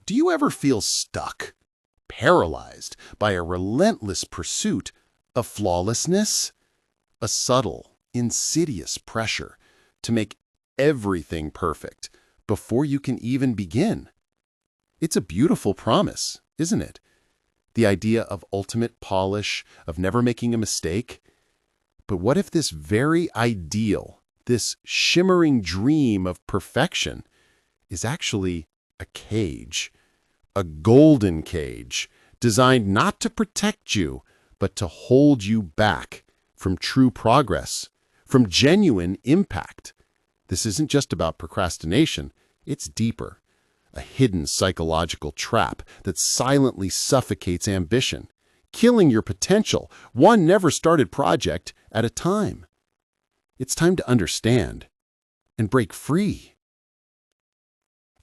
Do you ever feel stuck, paralyzed by a relentless pursuit of flawlessness? A subtle, insidious pressure to make everything perfect before you can even begin. It's a beautiful promise, isn't it? The idea of ultimate polish, of never making a mistake. But what if this very ideal, this shimmering dream of perfection, is actually a cage? A golden cage, designed not to protect you, but to hold you back from true progress, from genuine impact. This isn't just about procrastination, it's deeper. A hidden psychological trap that silently suffocates ambition, killing your potential, one never-started project at a time. It's time to understand and break free.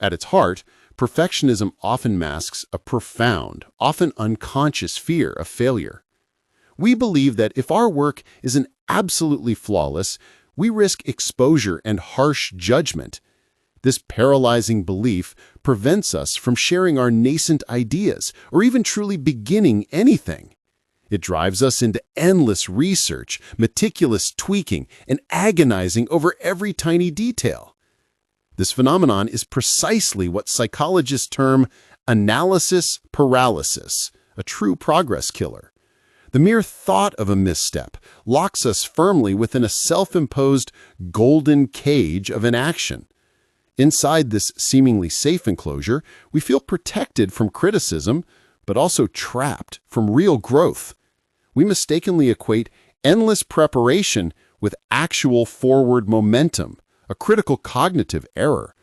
At its heart, perfectionism often masks a profound, often unconscious fear of failure. We believe that if our work isn't absolutely flawless, we risk exposure and harsh judgment. This paralyzing belief prevents us from sharing our nascent ideas or even truly beginning anything. It drives us into endless research, meticulous tweaking, and agonizing over every tiny detail. This phenomenon is precisely what psychologists term analysis paralysis, a true progress killer. The mere thought of a misstep locks us firmly within a self-imposed golden cage of inaction. Inside this seemingly safe enclosure, we feel protected from criticism, but also trapped from real growth. We mistakenly equate endless preparation with actual forward momentum, a critical cognitive error.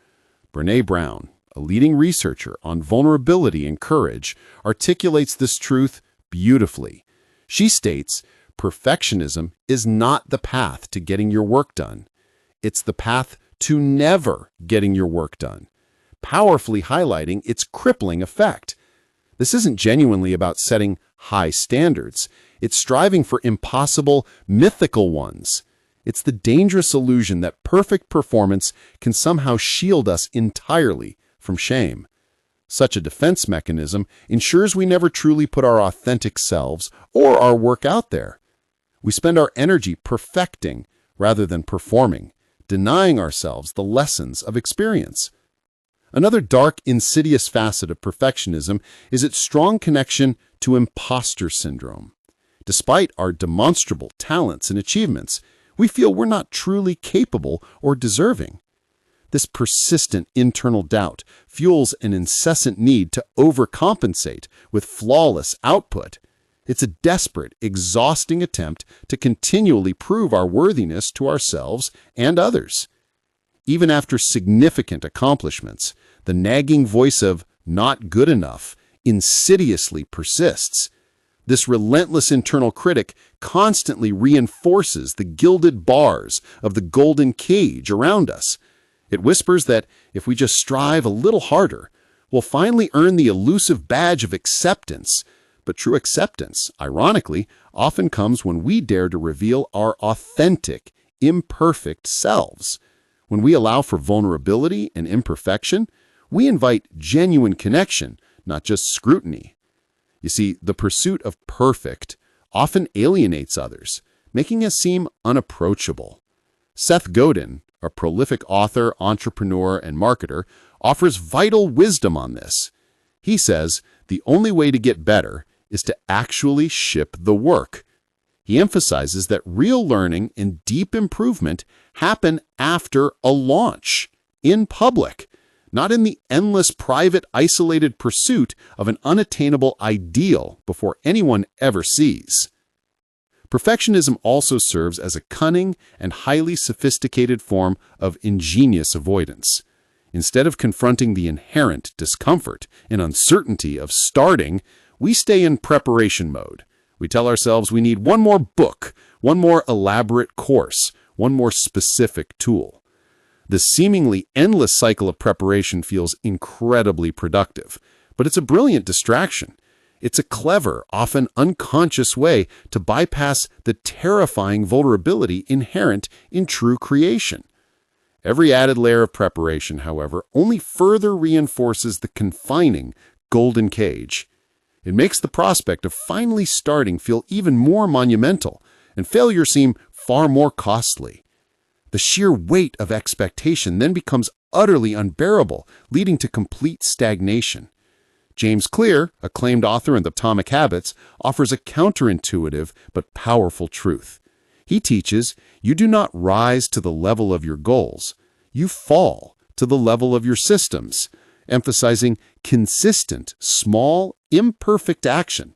Brené Brown, a leading researcher on vulnerability and courage, articulates this truth beautifully. She states, perfectionism is not the path to getting your work done. It's the path to never getting your work done, powerfully highlighting its crippling effect. This isn't genuinely about setting high standards. It's striving for impossible, mythical ones. It's the dangerous illusion that perfect performance can somehow shield us entirely from shame. Such a defense mechanism ensures we never truly put our authentic selves or our work out there. We spend our energy perfecting rather than performing, denying ourselves the lessons of experience. Another dark, insidious facet of perfectionism is its strong connection to imposter syndrome. Despite our demonstrable talents and achievements, we feel we're not truly capable or deserving. This persistent internal doubt fuels an incessant need to overcompensate with flawless output. It's a desperate, exhausting attempt to continually prove our worthiness to ourselves and others. Even after significant accomplishments, the nagging voice of not good enough insidiously persists. This relentless internal critic constantly reinforces the gilded bars of the golden cage around us. It whispers that if we just strive a little harder, we'll finally earn the elusive badge of acceptance. But true acceptance, ironically, often comes when we dare to reveal our authentic, imperfect selves. When we allow for vulnerability and imperfection, we invite genuine connection, not just scrutiny. You see, the pursuit of perfect often alienates others, making us seem unapproachable. Seth Godin, a prolific author, entrepreneur, and marketer, offers vital wisdom on this. He says, the only way to get better is to actually ship the work. He emphasizes that real learning and deep improvement happen after a launch, in public, not in the endless, private, isolated pursuit of an unattainable ideal before anyone ever sees. Perfectionism also serves as a cunning and highly sophisticated form of ingenious avoidance. Instead of confronting the inherent discomfort and uncertainty of starting, we stay in preparation mode. We tell ourselves we need one more book, one more elaborate course, one more specific tool. The seemingly endless cycle of preparation feels incredibly productive, but it's a brilliant distraction. It's a clever, often unconscious way to bypass the terrifying vulnerability inherent in true creation. Every added layer of preparation, however, only further reinforces the confining golden cage. It makes the prospect of finally starting feel even more monumental, and failure seem far more costly. The sheer weight of expectation then becomes utterly unbearable, leading to complete stagnation. James Clear, acclaimed author in Atomic Habits, offers a counterintuitive but powerful truth. He teaches, you do not rise to the level of your goals, you fall to the level of your systems, emphasizing consistent, small, imperfect action.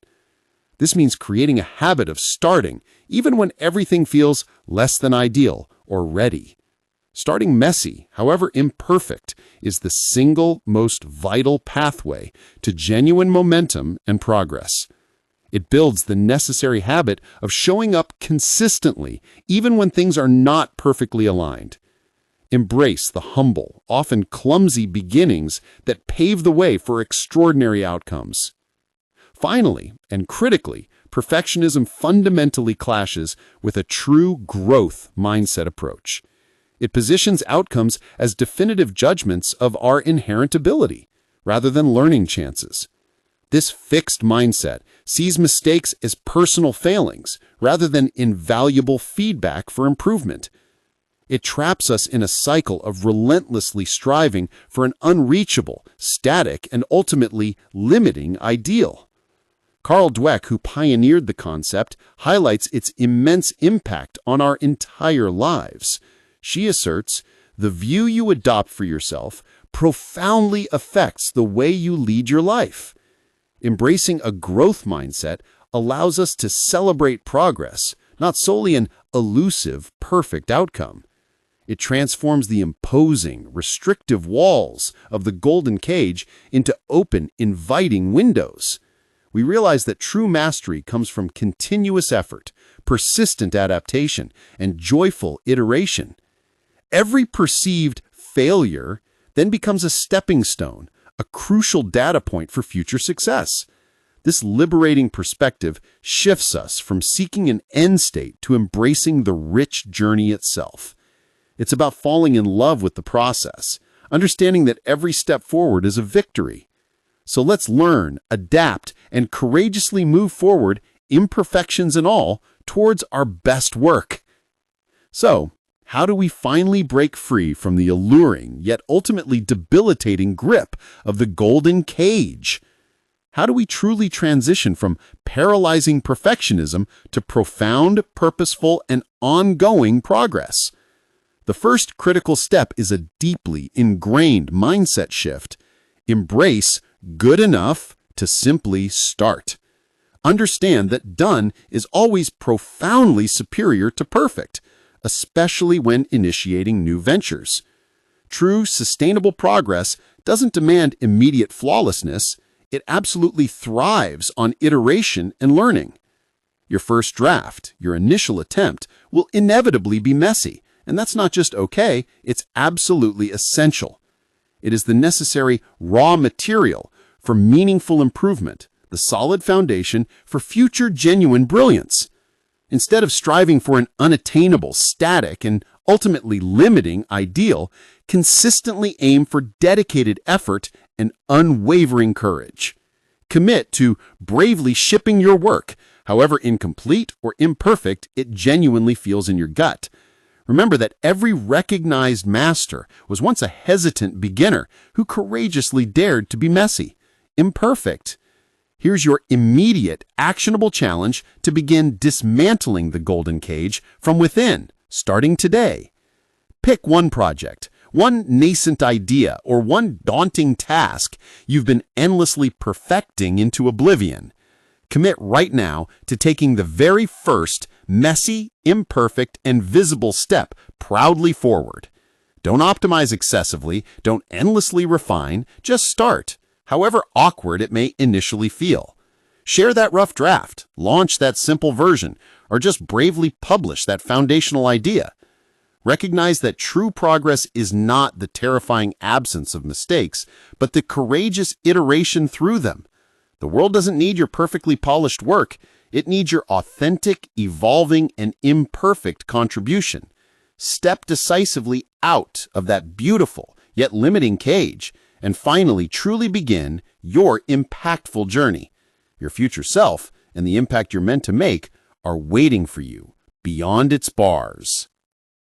This means creating a habit of starting, even when everything feels less than ideal or ready. Starting messy, however imperfect, is the single most vital pathway to genuine momentum and progress. It builds the necessary habit of showing up consistently, even when things are not perfectly aligned. Embrace the humble, often clumsy beginnings that pave the way for extraordinary outcomes. Finally, and critically, perfectionism fundamentally clashes with a true growth mindset approach. It positions outcomes as definitive judgments of our inherent ability, rather than learning chances. This fixed mindset sees mistakes as personal failings, rather than invaluable feedback for improvement. It traps us in a cycle of relentlessly striving for an unreachable, static, and ultimately limiting ideal. Carl Dweck, who pioneered the concept, highlights its immense impact on our entire lives. She asserts, the view you adopt for yourself profoundly affects the way you lead your life. Embracing a growth mindset allows us to celebrate progress, not solely an elusive, perfect outcome. It transforms the imposing, restrictive walls of the golden cage into open, inviting windows. We realize that true mastery comes from continuous effort, persistent adaptation, and joyful iteration. Every perceived failure then becomes a stepping stone, a crucial data point for future success. This liberating perspective shifts us from seeking an end state to embracing the rich journey itself. It's about falling in love with the process, understanding that every step forward is a victory. So let's learn, adapt, and courageously move forward, imperfections and all, towards our best work. So, how do we finally break free from the alluring, yet ultimately debilitating grip of the golden cage? How do we truly transition from paralyzing perfectionism to profound, purposeful, and ongoing progress? The first critical step is a deeply ingrained mindset shift. Embrace good enough to simply start. Understand that done is always profoundly superior to perfect, especially when initiating new ventures. True, sustainable progress doesn't demand immediate flawlessness. It absolutely thrives on iteration and learning. Your first draft, your initial attempt, will inevitably be messy, and that's not just okay, it's absolutely essential. It is the necessary raw material for meaningful improvement, the solid foundation for future genuine brilliance. Instead of striving for an unattainable, static, and ultimately limiting ideal, consistently aim for dedicated effort and unwavering courage. Commit to bravely shipping your work, however incomplete or imperfect it genuinely feels in your gut. Remember that every recognized master was once a hesitant beginner who courageously dared to be messy, imperfect. Here's your immediate, actionable challenge to begin dismantling the golden cage from within, starting today. Pick one project, one nascent idea, or one daunting task you've been endlessly perfecting into oblivion. Commit right now to taking the very first messy, imperfect, and visible step proudly forward. Don't optimize excessively, don't endlessly refine, just start, however awkward it may initially feel. Share that rough draft, launch that simple version, or just bravely publish that foundational idea. Recognize that true progress is not the terrifying absence of mistakes, but the courageous iteration through them. The world doesn't need your perfectly polished work. It needs your authentic, evolving, and imperfect contribution. Step decisively out of that beautiful yet limiting cage and finally truly begin your impactful journey. Your future self and the impact you're meant to make are waiting for you beyond its bars.